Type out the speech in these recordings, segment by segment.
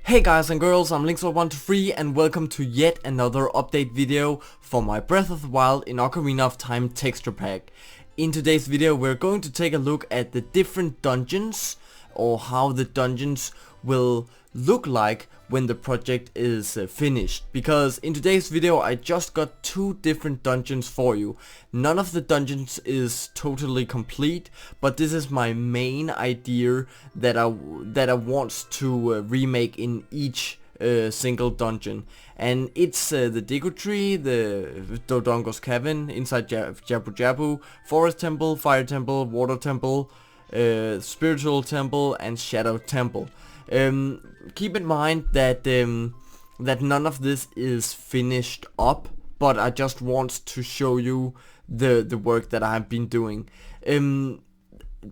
Hey guys and girls, I'm Linksword123 and welcome to yet another update video for my Breath of the Wild in Ocarina of Time texture pack. In today's video we're going to take a look at the different dungeons, or how the dungeons will look like when the project is finished. Because in today's video I just got two different dungeons for you. None of the dungeons is totally complete, but this is my main idea that I want to remake in each single dungeon. And it's the Deku Tree, the Dodongo's Cavern, inside Jabu Jabu, Forest Temple, Fire Temple, Water Temple, Spiritual Temple and Shadow Temple. Keep in mind that that none of this is finished up, but I just want to show you the work that I have been doing.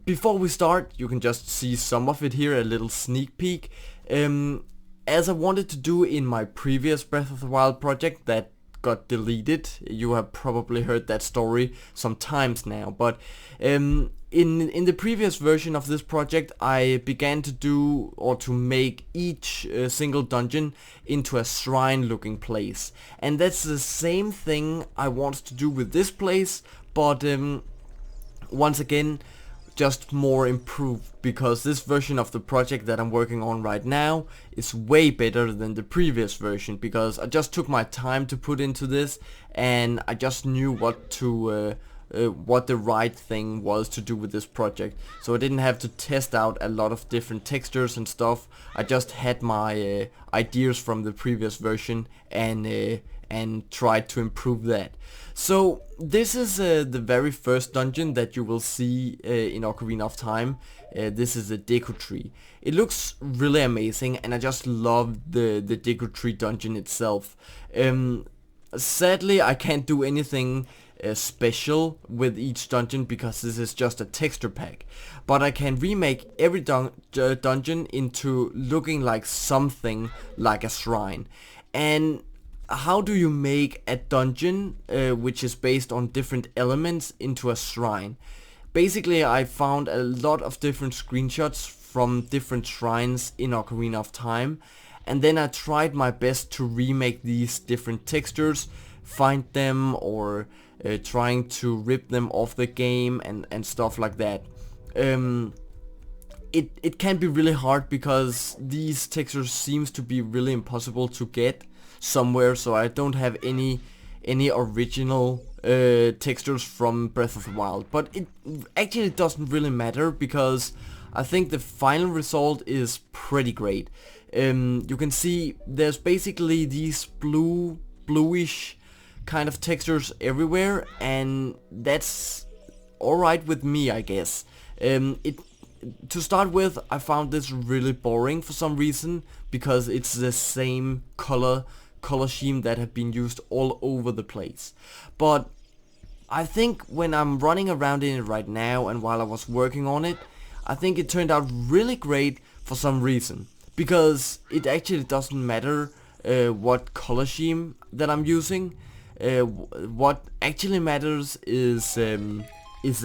Before we start, you can just see some of it here, a little sneak peek. As I wanted to do in my previous Breath of the Wild project that got deleted, you have probably heard that story some times now, but in the previous version of this project I began to do, or to make, each single dungeon into a shrine looking place, and that's the same thing I want to do with this place, but once again just more improved, because this version of the project that I'm working on right now is way better than the previous version, because I just took my time to put into this and I just knew what the right thing was to do with this project. So I didn't have to test out a lot of different textures and stuff. I just had my ideas from the previous version and tried to improve that. So this is the very first dungeon that you will see in Ocarina of Time. This is the Deku Tree. It looks really amazing and I just love the Deku Tree dungeon itself. Sadly I can't do anything special with each dungeon because this is just a texture pack, but I can remake every dungeon into looking like something like a shrine. And how do you make a dungeon which is based on different elements into a shrine? Basically I found a lot of different screenshots from different shrines in Ocarina of Time, and then I tried my best to remake these different textures, find them, or trying to rip them off the game and stuff like that. It can be really hard because these textures seems to be really impossible to get somewhere, so I don't have any original textures from Breath of the Wild, but it actually doesn't really matter because I think the final result is pretty great. You can see there's basically these bluish kind of textures everywhere, and that's alright with me, I guess. To start with, I found this really boring for some reason because it's the same color scheme that have been used all over the place. But I think when I'm running around in it right now and while I was working on it, I think it turned out really great for some reason, because it actually doesn't matter what color scheme that I'm using. What actually matters is the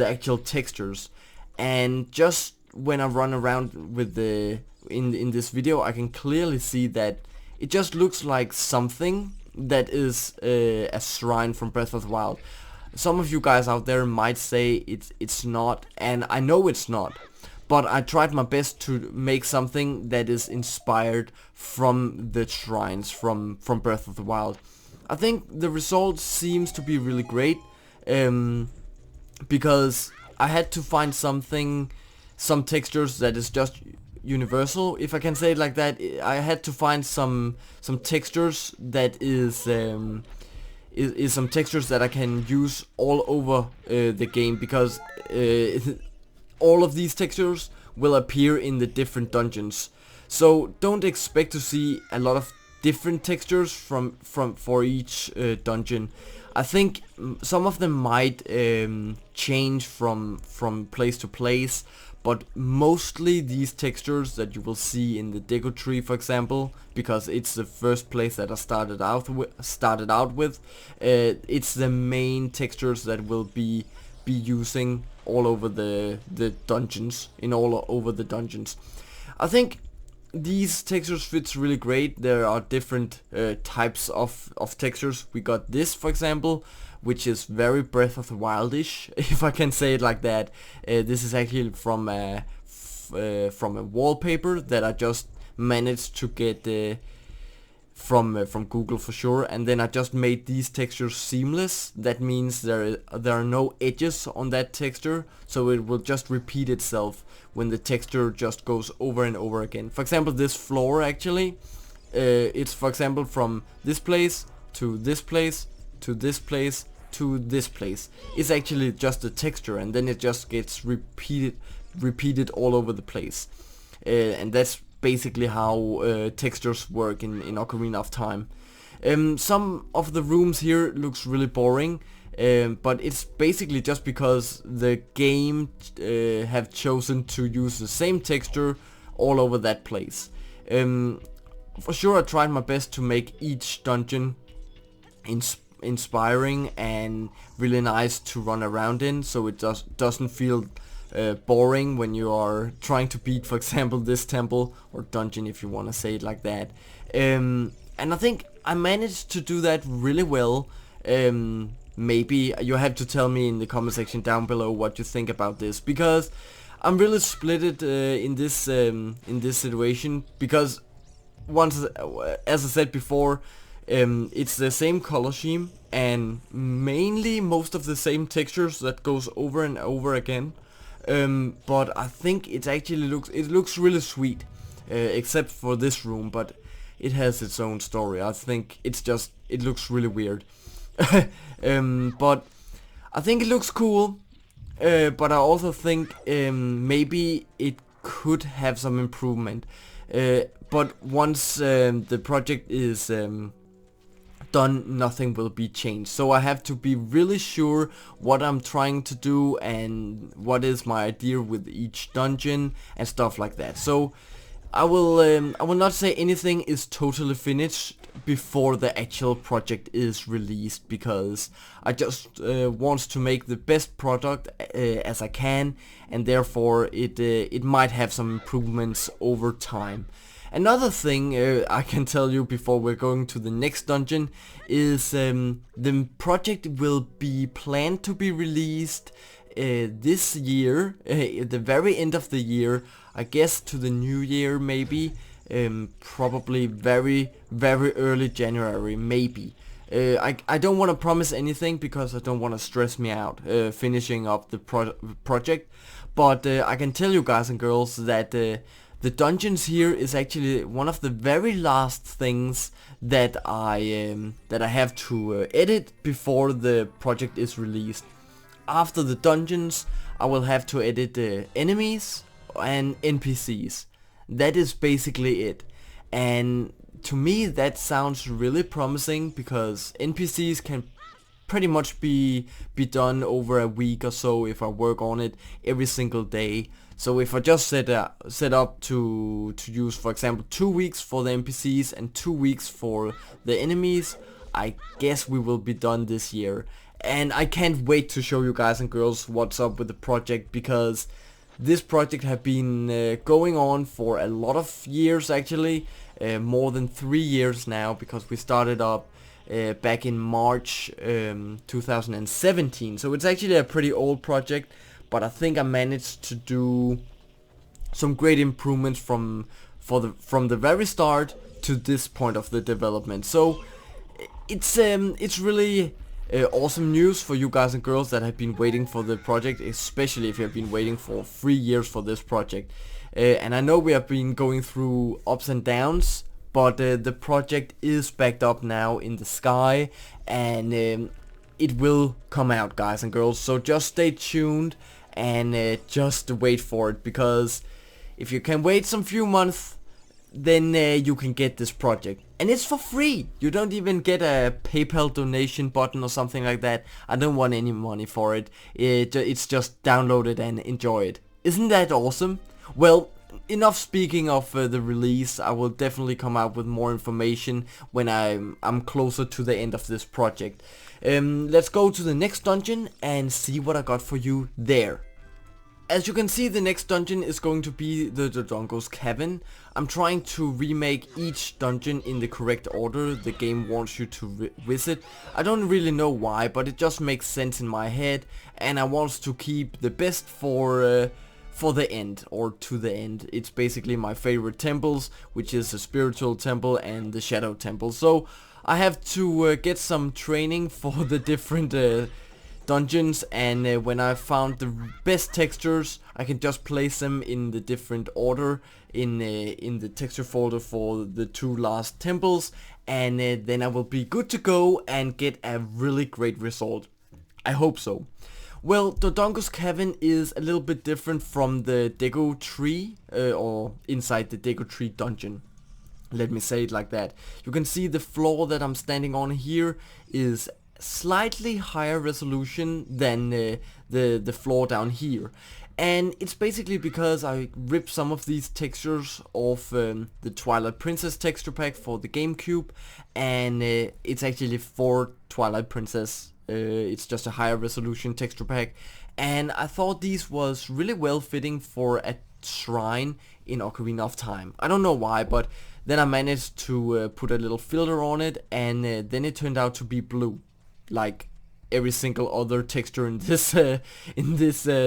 actual textures. And just when I run around with in this video, I can clearly see that it just looks like something that is a shrine from Breath of the Wild. Some of you guys out there might say it's not, and I know it's not, but I tried my best to make something that is inspired from the shrines from Breath of the Wild. I think the result seems to be really great, because I had to find some textures that is just universal, if I can say it like that. I had to find some textures that is some textures that I can use all over the game, because all of these textures will appear in the different dungeons. So don't expect to see a lot of different textures for each dungeon. I think some of them might change from place to place, but mostly these textures that you will see in the Deku Tree, for example, because it's the first place that I started out with, it's the main textures that will be using all over the dungeons, in all over the dungeons. I think these textures fits really great. There are different types of textures. We got this, for example, which is very Breath of the Wildish, if I can say it like that. This is actually from a wallpaper that I just managed to get from Google for sure, and then I just made these textures seamless. That means there are no edges on that texture, so it will just repeat itself when the texture just goes over and over again. For example, this floor actually, it's for example from this place to this place to this place to this place. It's actually just a texture, and then it just gets repeated all over the place, and that's basically how textures work in Ocarina of Time. Some of the rooms here looks really boring, but it's basically just because the game have chosen to use the same texture all over that place. For sure I tried my best to make each dungeon inspiring and really nice to run around in, so it doesn't feel boring when you are trying to beat, for example, this temple or dungeon, if you want to say it like that. And I think I managed to do that really well. Maybe you have to tell me in the comment section down below what you think about this, because I'm really splitted in this situation, because as I said before, it's the same color scheme and mainly most of the same textures that goes over and over again. But I think it actually looks really sweet, except for this room, but it has its own story. I think it looks really weird. But I think it looks cool, but I also think maybe it could have some improvement. But once the project is done, nothing will be changed, so I have to be really sure what I'm trying to do and what is my idea with each dungeon and stuff like that. So I will not say anything is totally finished before the actual project is released, because I just want to make the best product as I can, and therefore it might have some improvements over time. Another thing I can tell you before we're going to the next dungeon is the project will be planned to be released this year, at the very end of the year, I guess to the new year maybe, probably very early January maybe. I don't want to promise anything because I don't want to stress me out finishing up the project, but I can tell you guys and girls that the dungeons here is actually one of the very last things that I have to edit before the project is released. After the dungeons, I will have to edit the enemies and NPCs. That is basically it. And to me that sounds really promising, because NPCs can pretty much be done over a week or so if I work on it every single day. So if I just set up to use, for example, 2 weeks for the NPCs and 2 weeks for the enemies, I guess we will be done this year. And I can't wait to show you guys and girls what's up with the project, because this project have been going on for a lot of years actually, more than 3 years now, because we started up back in March 2017. So it's actually a pretty old project, but I think I managed to do some great improvements from the very start to this point of the development. So it's really awesome news for you guys and girls that have been waiting for the project, especially if you have been waiting for 3 years for this project. And I know we have been going through ups and downs, but the project is backed up now in the sky, and it will come out, guys and girls. So just stay tuned and just wait for it, because if you can wait some few months, then you can get this project, and it's for free. You don't even get a PayPal donation button or something like that. I don't want any money for it. It's just download it and enjoy it. Isn't that awesome? Well, enough speaking of the release. I will definitely come out with more information when I'm closer to the end of this project. Let's go to the next dungeon and see what I got for you there. As you can see, the next dungeon is going to be the Dodongo's Cavern. I'm trying to remake each dungeon in the correct order the game wants you to visit. I don't really know why, but it just makes sense in my head, and I want to keep the best for the end, or to the end. It's basically my favorite temples, which is the spiritual temple and the shadow temple. So I have to get some training for the different dungeons, and when I found the best textures, I can just place them in the different order in the texture folder for the 2 last temples, and then I will be good to go and get a really great result. I hope so. Well, Dodongo's Cavern is a little bit different from the Deku Tree, or inside the Deku Tree dungeon. Let me say it like that. You can see the floor that I'm standing on here is slightly higher resolution than the floor down here, and it's basically because I ripped some of these textures off the Twilight Princess texture pack for the GameCube, and it's actually for Twilight Princess. It's just a higher resolution texture pack, and I thought these was really well fitting for a shrine in Ocarina of Time. I don't know why, but then I managed to put a little filter on it, and then it turned out to be blue, like every single other texture in this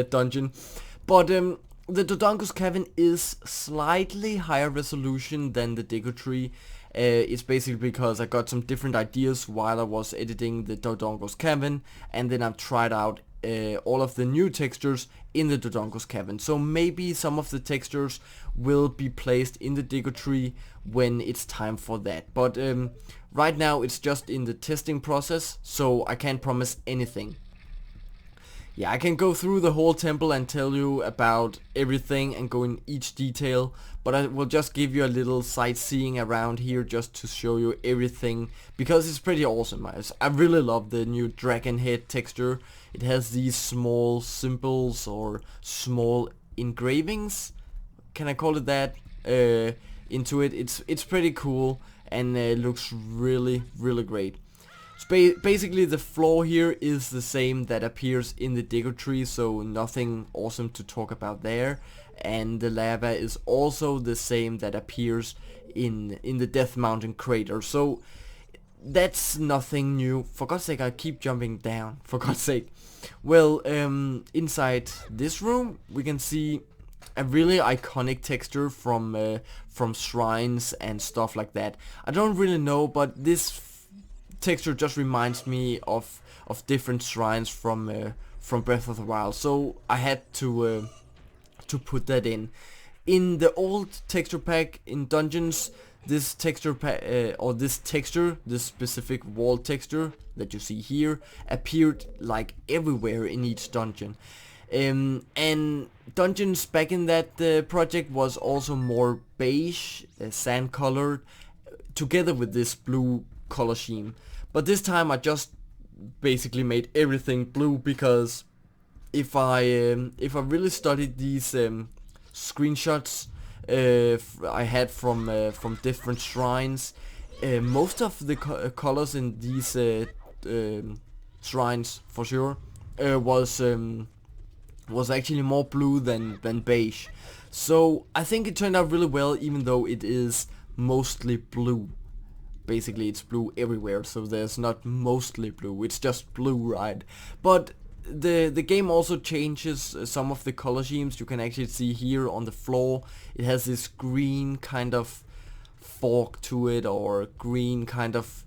dungeon. But the Dodongo's Cavern is slightly higher resolution than the Deku Tree. It's basically because I got some different ideas while I was editing the Dodongo's Cavern, and then I've tried out all of the new textures in the Dodongo's Cavern. So maybe some of the textures will be placed in the Deku Tree when it's time for that. But right now it's just in the testing process, so I can't promise anything. Yeah, I can go through the whole temple and tell you about everything and go in each detail, but I will just give you a little sightseeing around here just to show you everything, because it's pretty awesome. I really love the new dragon head texture. It has these small symbols or small engravings, can I call it that, into it. It's pretty cool, and looks really great. Basically the floor here is the same that appears in the Deku Tree, so nothing awesome to talk about there. And the lava is also the same that appears in the Death Mountain crater, so that's nothing new. For God's sake, I keep jumping down, for God's sake. Well, inside this room we can see a really iconic texture from shrines and stuff like that. I don't really know, but this texture just reminds me of different shrines from Breath of the Wild, so I had to put that in. In the old texture pack in dungeons, this texture this specific wall texture that you see here appeared like everywhere in each dungeon. And dungeons back in that project was also more beige, sand colored, together with this blue color scheme. But this time I just basically made everything blue, because if I really studied these screenshots I had from different shrines, most of the colors in these shrines for sure was actually more blue than beige. So I think it turned out really well, even though it is mostly blue. Basically it's blue everywhere, so there's not mostly blue, it's just blue, right? But the game also changes some of the color schemes. You can actually see here on the floor it has this green kind of fork to it, or green kind of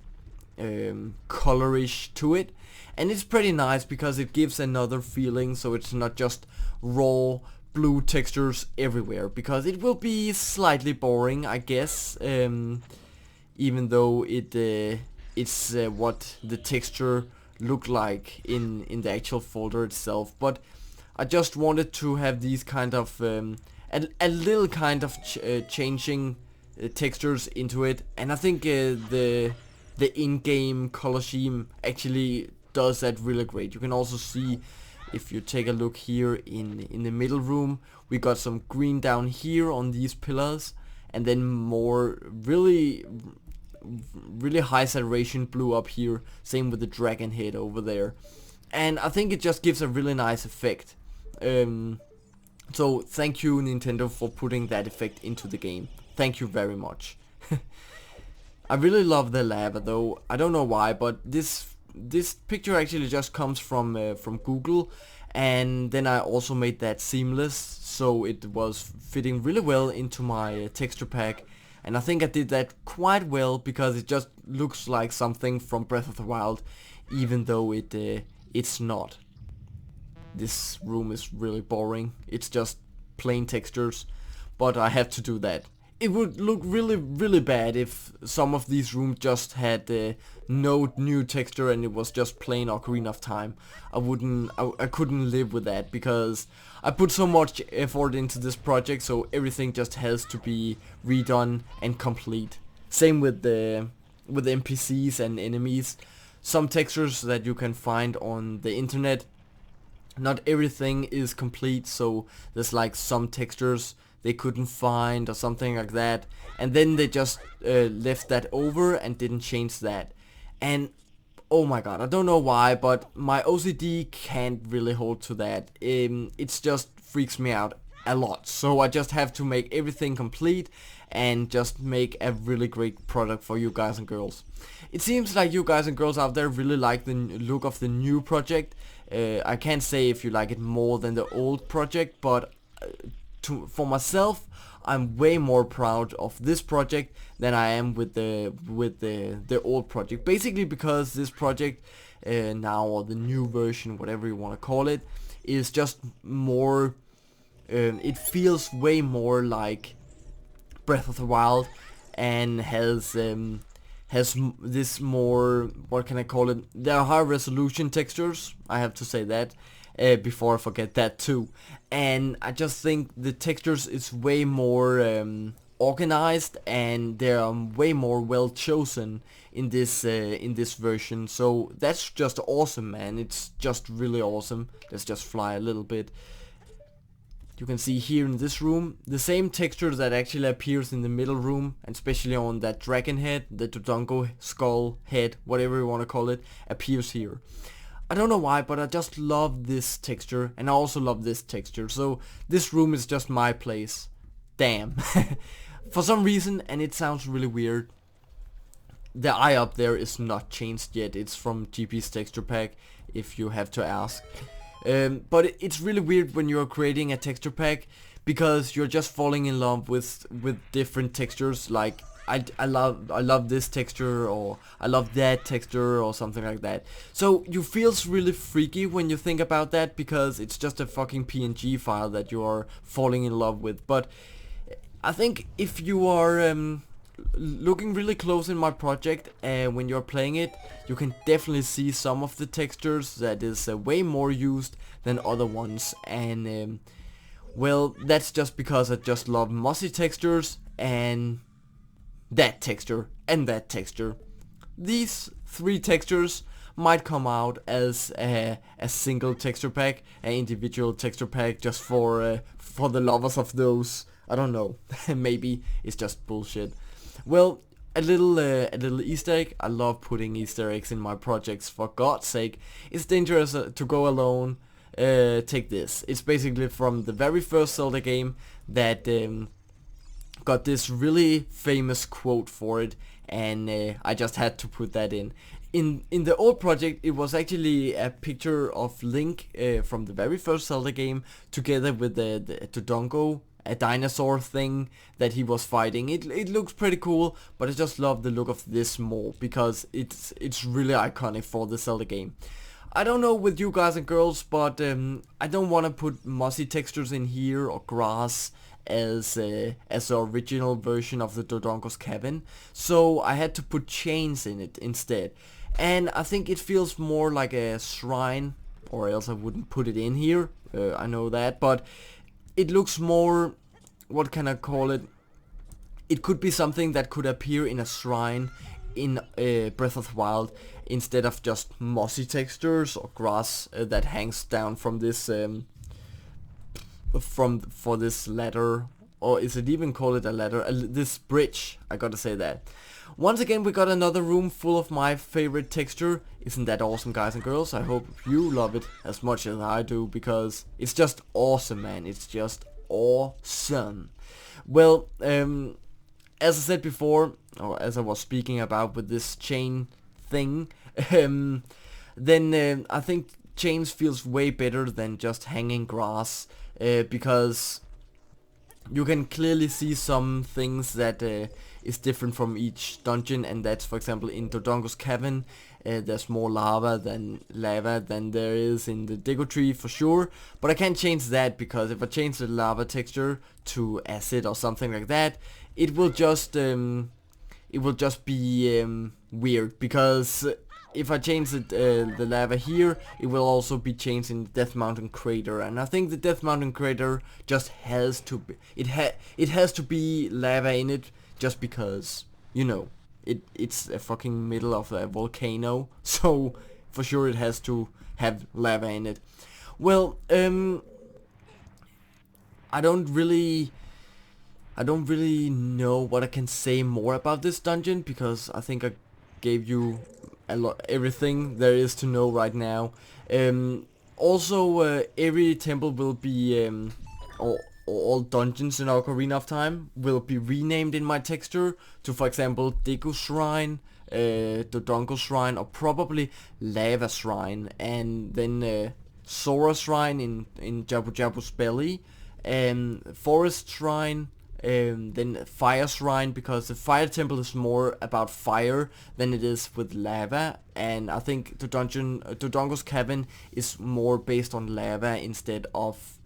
colorish to it, and it's pretty nice because it gives another feeling, so it's not just raw blue textures everywhere, because it will be slightly boring, I guess, even though it's what the texture look like in the actual folder itself. But I just wanted to have these kind of a little kind of changing textures into it, and I think the in-game color scheme actually does that really great. You can also see, if you take a look here in the middle room, we got some green down here on these pillars, and then more really high saturation blue up here, same with the dragon head over there, and I think it just gives a really nice effect. So thank you, Nintendo, for putting that effect into the game. Thank you very much. I really love the lava though. I don't know why, but this picture actually just comes from Google, and then I also made that seamless, so it was fitting really well into my texture pack. And I think I did that quite well because it just looks like something from Breath of the Wild, even though it's not. This room is really boring. It's just plain textures, but I have to do that. It would look really bad if some of these rooms just had no new texture and it was just plain Ocarina of Time. I couldn't live with that because I put so much effort into this project, so everything just has to be redone and complete. Same with the NPCs and enemies. Some textures that you can find on the internet, not everything is complete, so there's like some textures they couldn't find or something like that, and then they just left that over and didn't change that. And oh my god, I don't know why, but my OCD can't really hold to that. It's just freaks me out a lot, so I just have to make everything complete and just make a really great product for you guys and girls. It seems like you guys and girls out there really like the look of the new project. I can't say if you like it more than the old project, but for myself, I'm way more proud of this project than I am with the old project. Basically because this project now, or the new version, whatever you want to call it, is just more. It feels way more like Breath of the Wild, and has this more, what can I call it? There are high resolution textures. I have to say that before I forget that too. And I just think the textures is way more organized, and they are way more well chosen in this version. So that's just awesome, man. It's just really awesome. Let's just fly a little bit. You can see here in this room, the same texture that actually appears in the middle room, and especially on that dragon head, the Dodongo skull head, whatever you want to call it, appears here. I don't know why, but I just love this texture, and I also love this texture, so this room is just my place. Damn. For some reason, and it sounds really weird, the eye up there is not changed yet. It's from GP's texture pack, if you have to ask. But it's really weird when you're creating a texture pack, because you're just falling in love with different textures. Like I love this texture, or I love that texture, or something like that. So you feels really freaky when you think about that, because it's just a fucking PNG file that you are falling in love with. But I think if you are looking really close in my project, when you're playing it, you can definitely see some of the textures that is way more used than other ones. And well, that's just because I just love mossy textures, and that texture, and that texture. These three textures might come out as a single texture pack, an individual texture pack, just for the lovers of those. I don't know. Maybe it's just bullshit. Well, a little Easter egg. I love putting Easter eggs in my projects, for God's sake. It's dangerous to go alone. Take this. It's basically from the very first Zelda game that got this really famous quote for it, and I just had to put that in. In the old project, it was actually a picture of Link from the very first Zelda game, together with the Dodongo, a dinosaur thing that he was fighting. It looks pretty cool, but I just love the look of this more, because it's really iconic for the Zelda game. I don't know with you guys and girls, but I don't want to put mossy textures in here, or grass, as the original version of the Dodongo's cabin, so I had to put chains in it instead. And I think it feels more like a shrine, or else I wouldn't put it in here. I know that, but it looks more, what can I call it? It could be something that could appear in a shrine in Breath of the Wild, instead of just mossy textures or grass that hangs down from this for this ladder or is it even call it a ladder? This bridge, I gotta say that. Once again, we got another room full of my favorite texture. Isn't that awesome, guys and girls? I hope you love it as much as I do, because it's just awesome, man. It's just awesome. Well, as I said before, or as I was speaking about with this chain thing, then I think chains feels way better than just hanging grass, because you can clearly see some things that is different from each dungeon, and that's, for example, in Dodongo's cavern, there's more lava than there is in the Deku Tree for sure. But I can't change that, because if I change the lava texture to acid or something like that, it will just be weird, because if I change the lava here, it will also be changed in the Death Mountain crater, and I think the Death Mountain crater just has to be, it has to be lava in it, just because, you know, it's a fucking middle of a volcano, so for sure it has to have lava in it. Well, I don't really know what I can say more about this dungeon, because I think I gave you everything there is to know right now. Also, every temple will be, or all dungeons in Ocarina of Time will be renamed in my texture to, for example, Deku Shrine, Dodongo Shrine, or probably Lava Shrine, and then Sora Shrine in Jabu Jabu's belly, and Forest Shrine, then Fire Shrine, because the Fire Temple is more about fire than it is with lava, and I think the Dodongo's Cavern is more based on lava instead of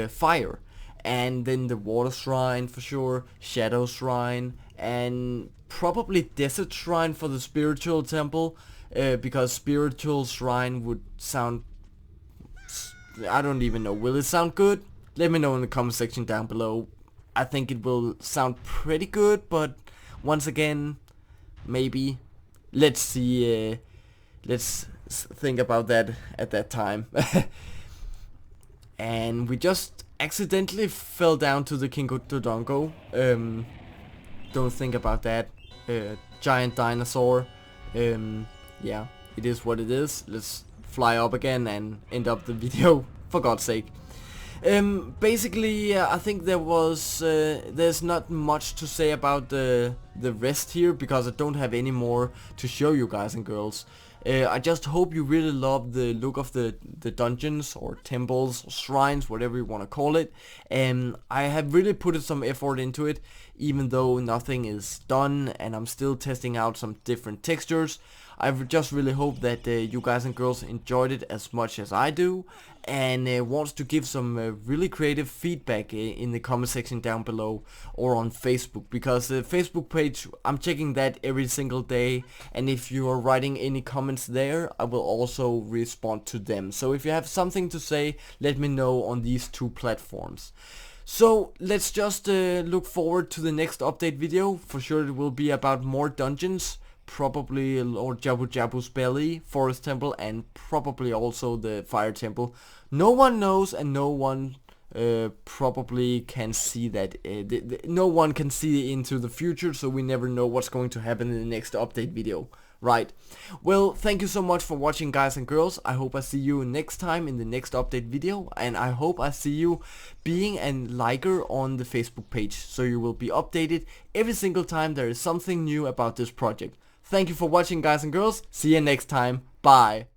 fire. And then the Water Shrine for sure, Shadow Shrine, and probably Desert Shrine for the Spiritual Temple, because Spiritual Shrine would sound, I don't even know, will it sound good? Let me know in the comment section down below. I think it will sound pretty good, but once again, maybe. Let's see, let's think about that at that time. And we just accidentally fell down to the King of Dodongo. Don't think about that. Giant dinosaur. Yeah, it is what it is. Let's fly up again and end up the video, for God's sake. Basically, I think there's not much to say about the rest here, because I don't have any more to show you guys and girls. I just hope you really love the look of the dungeons or temples or shrines, whatever you want to call it. I have really put some effort into it, even though nothing is done and I'm still testing out some different textures. I just really hope that you guys and girls enjoyed it as much as I do, and wants to give some really creative feedback in the comment section down below or on Facebook, because the Facebook page, I'm checking that every single day, and if you are writing any comments there, I will also respond to them. So if you have something to say, let me know on these two platforms. So let's just look forward to the next update video. For sure it will be about more dungeons, probably Lord Jabu Jabu's belly, Forest Temple, and probably also the Fire Temple. No one knows, and no one probably can see that. No one can see into the future, so we never know what's going to happen in the next update video. Right. Well, thank you so much for watching, guys and girls. I hope I see you next time in the next update video, and I hope I see you being a liker on the Facebook page, so you will be updated every single time there is something new about this project. Thank you for watching, guys and girls. See you next time. Bye.